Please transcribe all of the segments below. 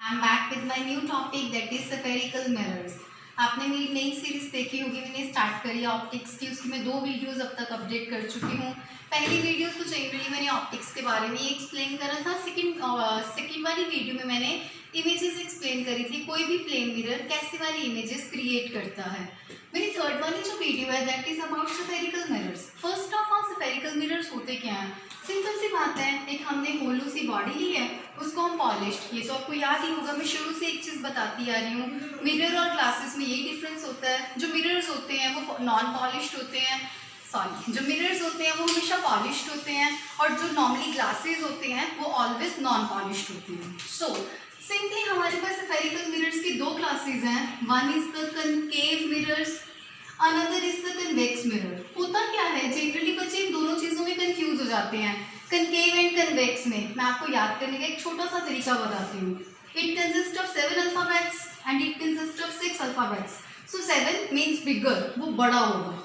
I am back with my new topic that is spherical mirrors. आपने मेरी नई series देखी होगी, मैंने स्टार्ट करी है ऑप्टिक्स की। उसकी मैं 2 वीडियोस अब तक अपडेट कर चुकी हूँ। पहली वीडियो तो जनरली मैंने ऑप्टिक्स के बारे में ही एक्सप्लेन करा था। सेकंड वाली वीडियो में मैंने इमेजेस एक्सप्लेन करी थी, कोई भी प्लेन मिरर कैसे वाली इमेजेस क्रिएट करता है। मेरी थर्ड वाली जो वीडियो है that is about spherical mirrors. First of all spherical mirrors होते क्या हैं? सिंपल सी बात है, एक हमने होलो सी बॉडी ली है, उसको हम पॉलिश्ड किए। तो आपको याद ही होगा, मैं शुरू से एक चीज़ बताती आ रही हूँ, मिरर और ग्लासेस में यही डिफरेंस होता है। जो मिरर्स होते हैं वो नॉन पॉलिश्ड होते हैं, जो मिरर्स होते हैं वो हमेशा पॉलिश्ड होते हैं, और जो नॉर्मली ग्लासेस होते हैं वो ऑलवेज नॉन पॉलिश्ड होते हैं। सो सिंपली हमारे पास स्फेरिकल मिरर्स की 2 क्लासेज हैं। One is the concave mirrors, another is the convex mirror. होता क्या है, जनरली बच्चे इन दोनों चीज़ों में कंफ्यूज हो जाते हैं, कनकेव एंड कन्वेक्स में। मैं आपको याद करने का एक छोटा सा तरीका बताती हूँ। It consist of 7 alphabets and it consist of 6 alphabets. So 7 means bigger, वो बड़ा होगा,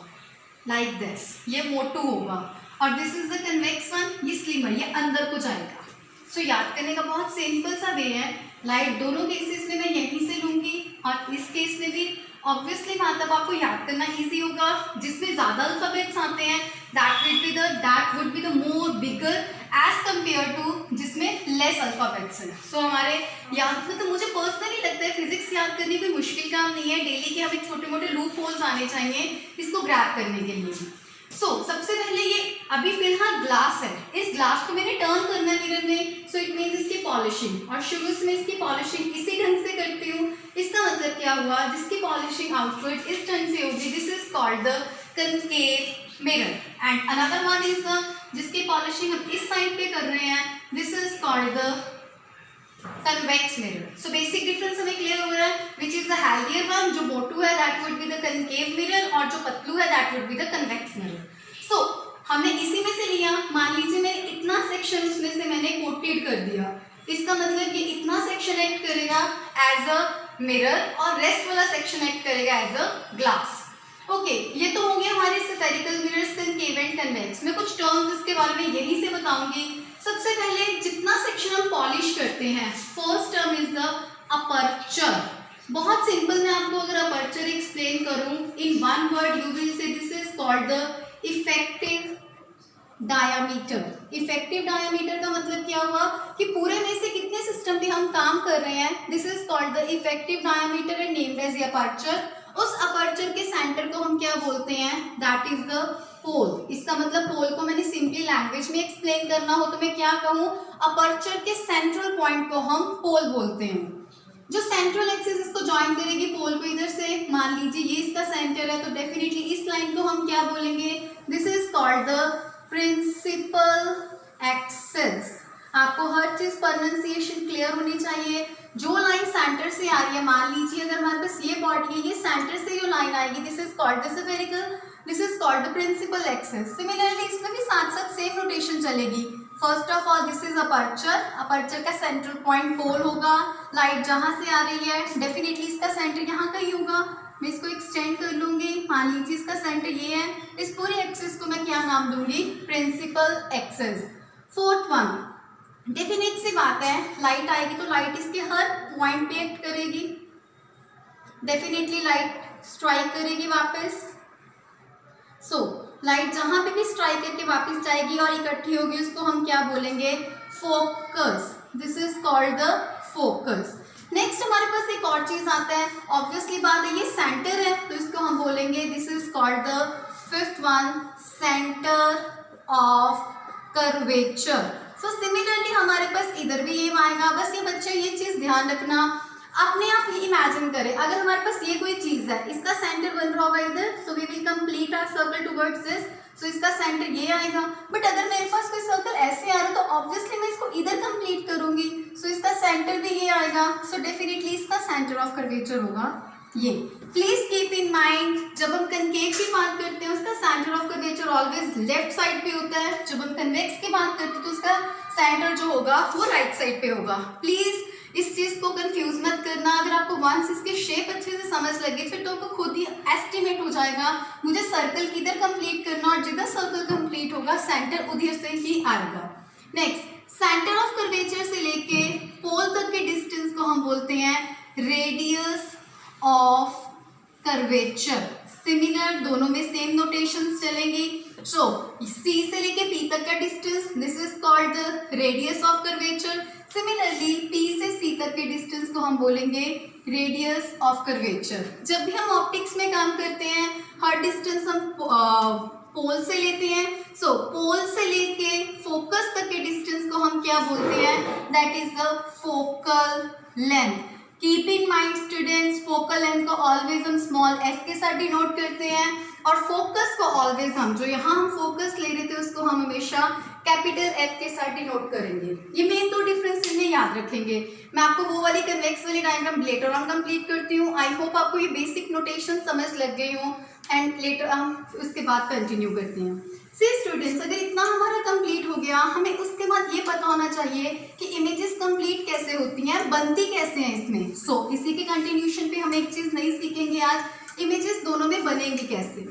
लाइक दिस, ये मोटू होगा। और this is the convex one, ये स्लिमर, ये अंदर को जाएगा। सो याद करने का बहुत सिंपल सा वे है। लाइट दोनों केसेस में मैं यहीं से लूँगी, और इस केस में भी ऑब्वियसली मतलब आपको याद करना इजी होगा। जिसमें ज़्यादा अल्फाबेट्स आते हैं that would be the more bigger as compare to जिसमें लेस अल्फाबेट्स हैं। सो हमारे याद में तो मुझे पर्सनली लगता है फिजिक्स याद करनी कोई मुश्किल काम नहीं है। डेली के हमें छोटे मोटे लूप होल्स आने चाहिए इसको ग्रैब करने के लिए। सबसे पहले ये अभी फिलहाल ग्लास है, इस ग्लास को मैंने टर्न करना है मिरर में। सो इट मीन्स इसकी पॉलिशिंग, और शुरू से मैं इसकी पॉलिशिंग इसी ढंग से करती हूँ। इसका मतलब क्या हुआ, जिसकी पॉलिशिंग आउटवर्ड इस ढंग से होगी, this is called the concave mirror. And another one is the जिसकी पॉलिशिंग हम इस साइड पे कर रहे हैं, this is called the convex mirror. So basic difference हमें क्लियर हो रहा है, which is the healthier one, जो मोटू है that would be the concave mirror, और जो पतलू है that would be the convex mirror. So हमने इसी में से लिया, मान लीजिए मैंने इतना सेक्शन उसमें से मैंने कोटेड कर दिया। इसका मतलब ये इतना सेक्शन एक्ट करेगा एज अ मिरर और रेस्ट वाला सेक्शन एक्ट करेगा एज अ ग्लास। ओके, ये तो हो गया हमारे spherical mirrors, concave and convex. मैं कुछ टर्म्स इसके बारे में यहीं से बताऊंगी। सबसे पहले जितना सेक्शन हम पॉलिश करते हैं, first term is the aperture. बहुत सिंपल, मैं आपको अगर अपर्चर एक्सप्लेन करूं in one word, you will say this is called the effective diameter. Effective diameter का मतलब क्या हुआ कि पूरे में से कितने सिस्टम पे हम काम कर रहे हैं, this is called the effective diameter and named as the aperture. उस अपर्चर के सेंटर को हम क्या बोलते हैं, दैट इज द पोल। इसका मतलब पोल को मैंने सिंपली लैंग्वेज में एक्सप्लेन करना हो तो मैं क्या कहूँ, अपर्चर के सेंट्रल पॉइंट को हम पोल बोलते हैं। जो सेंट्रल एक्सिस इसको ज्वाइन करेगी पोल को इधर से, मान लीजिए ये इसका सेंटर है, तो डेफिनेटली इस लाइन को हम क्या बोलेंगे, this is called the principal axis. आपको हर चीज प्रोनाउंसिएशन क्लियर होनी चाहिए। जो लाइन सेंटर से आ रही है, मान लीजिए अगर हमारे पास ये बॉडी है, ये सेंटर से जो लाइन आएगी, this is called the spherical, this is called the principal axis. Similarly इसमें भी साथ साथ सेम नोटेशन चलेगी। First of all this is aperture, aperture का सेंट्रल पॉइंट पोल होगा। लाइट जहाँ से आ रही है डेफिनेटली इसका सेंटर यहाँ का ही होगा। मैं इसको एक्सटेंड कर लूँगी, मान लीजिए इसका सेंटर ये है, इस पूरी एक्सिस को मैं क्या नाम दूंगी, principal axis. Fourth one, definite सी बात है, लाइट आएगी तो लाइट इसके हर पॉइंट पे एक्ट करेगी, डेफिनेटली लाइट स्ट्राइक करेगी वापस। लाइट जहाँ पे भी स्ट्राइक करके वापस जाएगी और इकट्ठी होगी, उसको हम क्या बोलेंगे, focus. This is called the focus. Next हमारे पास एक और चीज आता है, ऑब्वियसली बात है ये सेंटर है, तो इसको हम बोलेंगे, this is called the fifth one, centre of curvature. Similarly हमारे पास इधर भी ये आएगा। बस ये बच्चे ये चीज ध्यान रखना, अपने आप ही इमेजिन करें, अगर हमारे पास ये कोई चीज है, इसका सेंटर बन रहा होगा इधर, so we will complete our circle towards this. So इसका सेंटर ये आएगा, बट अगर मेरे पास कोई सर्कल ऐसे आ रहा है तो ऑब्वियसली मैं इसको इधर कंप्लीट करूंगी, सो इसका सेंटर भी ये आएगा। सो डेफिनेटली इसका सेंटर ऑफ कर्वेचर होगा ये। प्लीज कीप इन माइंड, जब हम कनकेव की बात करते हैं उसका centre of curvature always left side पे होता है, जब हम कन्वेक्स की बात करते हैं तो उसका सेंटर जो होगा वो राइट साइड पे होगा। प्लीज इस चीज को कंफ्यूज मत करना। अगर आपको वंस इसकी शेप अच्छे से समझ लगे फिर तो आपको खुद ही एस्टिमेट हो जाएगा मुझे सर्कल किधर कंप्लीट करना, और जिधर सर्कल कंप्लीट होगा सेंटर उधर से ही आएगा। नेक्स्ट, सेंटर ऑफ कर्वेचर से लेके पोल तक के डिस्टेंस को हम बोलते होते हैं रेडियस ऑफ कर्वेचर। सिमिलर, दोनों में सेम नोटेशंस चलेंगी। सो सी से लेके पी तक का distance, this is called the radius of curvature. Similarly P से सी तक के डिस्टेंस को हम बोलेंगे रेडियस ऑफ कर्वेचर। जब भी हम ऑप्टिक्स में काम करते हैं हर डिस्टेंस हम पोल से लेते हैं। सो पोल से लेके फोकस तक के डिस्टेंस को हम क्या बोलते हैं, that is the focal length. Keep in mind students, focal length को ऑलवेज हम स्मॉल एफ के साथ डिनोट करते हैं और फोकस को ऑलवेज हम जो यहाँ हम फोकस ले रहे थे उसको हम हमेशा कैपिटल एफ के साथ डिनोट करेंगे। ये मेन दो डिफरेंस इन्हें याद रखेंगे। मैं आपको वो वाली कन्वेक्स वाली डायग्राम लेटर ऑन कंप्लीट करती हूँ। आई होप आपको ये बेसिक नोटेशन समझ लग गई हो एंड लेटर हम उसके बाद कंटिन्यू करते हैं। सी स्टूडेंट्स, अगर इतना हमारा कंप्लीट हो गया, हमें उसके बाद ये पता होना चाहिए कि इमेजेस कंप्लीट कैसे होती हैं, बनती कैसे हैं इसमें। सो इसी के कंटिन्यूशन पे हम एक चीज़ नई सीखेंगे आज, इमेजेस दोनों में बनेंगी कैसे।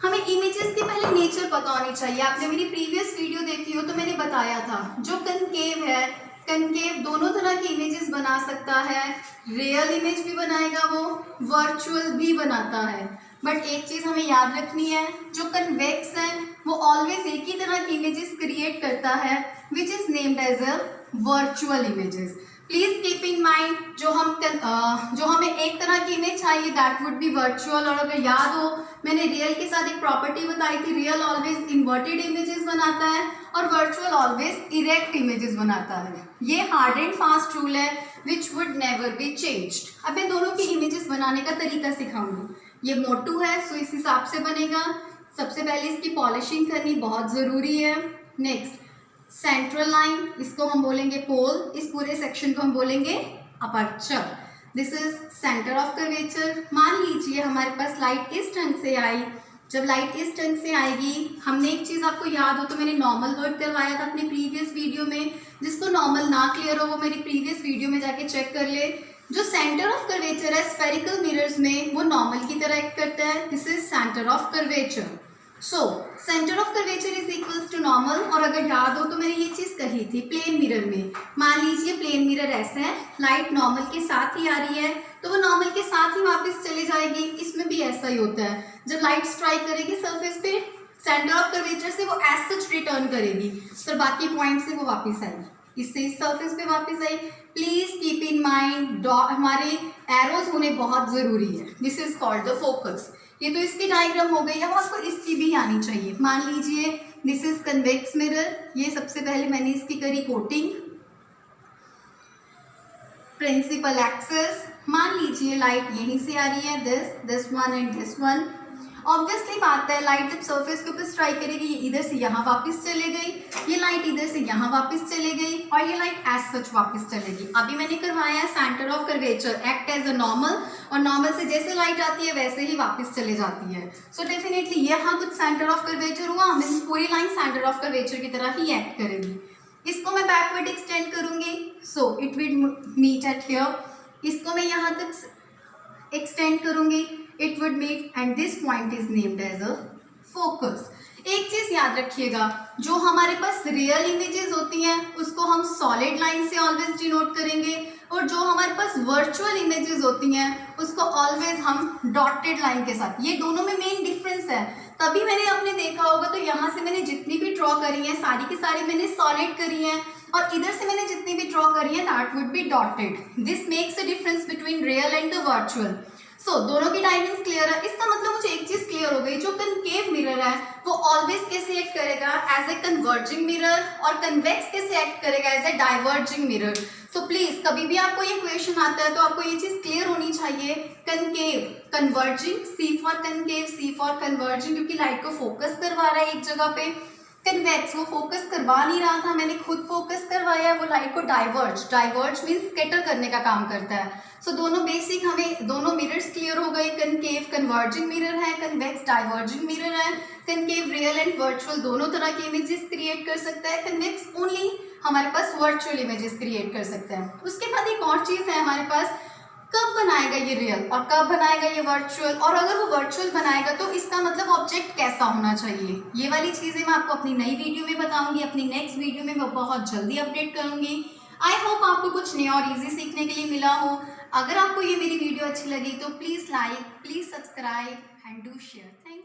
हमें इमेजेस के पहले नेचर पता होनी चाहिए। आपने मेरी प्रीवियस वीडियो देखी हो तो मैंने बताया था जो कनकेव है, कनकेव दोनों तरह की इमेजेस बना सकता है। रियल इमेज भी बनाएगा वो, वर्चुअल भी बनाता है। बट एक चीज़ हमें याद रखनी है, जो कन्वेक्स है वो ऑलवेज एक ही तरह की इमेजेस क्रिएट करता है which is named as a virtual images. Please keep in mind जो हमें एक तरह की इमेज चाहिए दैट वुड बी वर्चुअल। और अगर याद हो मैंने रियल के साथ एक प्रॉपर्टी बताई थी, रियल ऑलवेज इन्वर्टेड इमेजेस बनाता है और वर्चुअल ऑलवेज इरेक्ट इमेजेस बनाता है। ये हार्ड एंड फास्ट रूल है which would never be changed. अब मैं दोनों की इमेजेस बनाने का तरीका सिखाऊंगी। ये मोटू है सो इस हिसाब से बनेगा। सबसे पहले इसकी पॉलिशिंग करनी बहुत ज़रूरी है। नेक्स्ट सेंट्रल लाइन, इसको हम बोलेंगे पोल, इस पूरे सेक्शन को हम बोलेंगे aperture. This is centre of curvature. मान लीजिए हमारे पास लाइट इस ढंग से आई। जब लाइट इस ढंग से आएगी, हमने एक चीज़ आपको याद हो तो मैंने नॉर्मल वर्क करवाया था अपने प्रीवियस वीडियो में। जिसको नॉर्मल ना क्लियर हो वो मेरी प्रीवियस वीडियो में जाके चेक कर ले। जो सेंटर ऑफ कर्वेचर है स्फेरिकल मिरर्स में वो नॉर्मल की तरह एक्ट करता है। This is centre of curvature. So centre of curvature is equals to normal. और अगर याद हो तो मैंने ये चीज़ कही थी प्लेन मिरर में। मान लीजिए प्लेन मिरर ऐसा है, लाइट नॉर्मल के साथ ही आ रही है तो वो नॉर्मल के साथ ही वापस चली जाएगी। इसमें भी ऐसा ही होता है, जब लाइट स्ट्राइक करेगी सरफेस पे सेंटर ऑफ कर्वेचर से वो एज सच रिटर्न करेगी तो बाकी पॉइंट से वो वापस आएगी, इससे इस सरफेस पे वापस आई। प्लीज कीप इन माइंड हमारे एरोज होने बहुत ज़रूरी है। This is called the focus. ये तो इसकी डायग्राम हो गई, अब आपको इसकी भी आनी चाहिए। मान लीजिए दिस इज कन्वेक्स मिरर। ये सबसे पहले मैंने इसकी करी कोटिंग, प्रिंसिपल एक्सेस। मान लीजिए लाइट यहीं से आ रही है, this one and this one. Obviously बात है लाइट जब सरफेस के ऊपर स्ट्राइक करेगी ये इधर से यहाँ वापस चले गई, ये लाइट इधर से यहाँ वापस चले गई और ये लाइट एज सच वापस चलेगी। अभी मैंने करवाया है centre of curvature act as a normal, और नॉर्मल से जैसे लाइट आती है वैसे ही वापस चले जाती है। सो डेफिनेटली यहाँ कुछ सेंटर ऑफ कर्वेचर हुआ, मीन्स पूरी लाइन सेंटर ऑफ कर्वेचर की तरह ही एक्ट करेगी। इसको मैं बैकवर्ड एक्सटेंड करूँगी, so it will meet at here. इसको मैं यहाँ तक एक्सटेंड करूँगी, it would meet and this point is named as a focus। एक चीज़ याद रखिएगा, जो हमारे पास रियल इमेजेस होती हैं उसको हम सॉलिड लाइन से ऑलवेज डिनोट करेंगे और जो हमारे पास वर्चुअल इमेजेस होती हैं उसको ऑलवेज हम डॉटेड लाइन के साथ। ये दोनों में मेन डिफरेंस है। तभी मैंने आपने देखा होगा तो यहाँ से मैंने जितनी भी ड्रॉ करी है सारी की सारी मैंने सॉलिड करी है और इधर से मैंने जितनी भी ड्रॉ करी है that would be dotted. This makes a difference between real and the virtual. So दोनों की डायग्राम्स क्लियर है। इसका मतलब मुझे एक चीज क्लियर हो गई, जो कनकेव मिरर है वो ऑलवेज कैसे एक्ट करेगा, एज ए कन्वर्जिंग मिरर, और कन्वेक्स कैसे एक्ट करेगा, as a diverging mirror. So please कभी भी आपको ये क्वेश्चन आता है तो आपको ये चीज क्लियर होनी चाहिए। Concave converging, C for concave, C for converging, क्योंकि लाइट को फोकस करवा रहा है एक जगह पे। कन्वेक्स वो फोकस करवा नहीं रहा था, मैंने खुद फोकस करवाया, वो लाइट को डाइवर्ज मीन्स स्कैटर करने का काम करता है। सो दोनों बेसिक हमें दोनों मिरर्स क्लियर हो गए। कनकेव कन्वर्जिंग मिरर है, कन्वेक्स डाइवर्जिंग मिरर है। कनकेव रियल एंड वर्चुअल दोनों तरह की इमेजेस क्रिएट कर सकता है, कन्वेक्स ओनली हमारे पास वर्चुअल इमेजेस क्रिएट कर सकता है। उसके बाद एक और चीज़ है हमारे पास, कब बनाएगा ये रियल और कब बनाएगा ये वर्चुअल, और अगर वो वर्चुअल बनाएगा तो इसका मतलब ऑब्जेक्ट कैसा होना चाहिए। ये वाली चीज़ें मैं आपको अपनी नई वीडियो में बताऊंगी, अपनी नेक्स्ट वीडियो में मैं बहुत जल्दी अपडेट करूंगी। आई होप आपको कुछ नया और इजी सीखने के लिए मिला हो। अगर आपको ये मेरी वीडियो अच्छी लगी तो please like, please subscribe and do share. Thank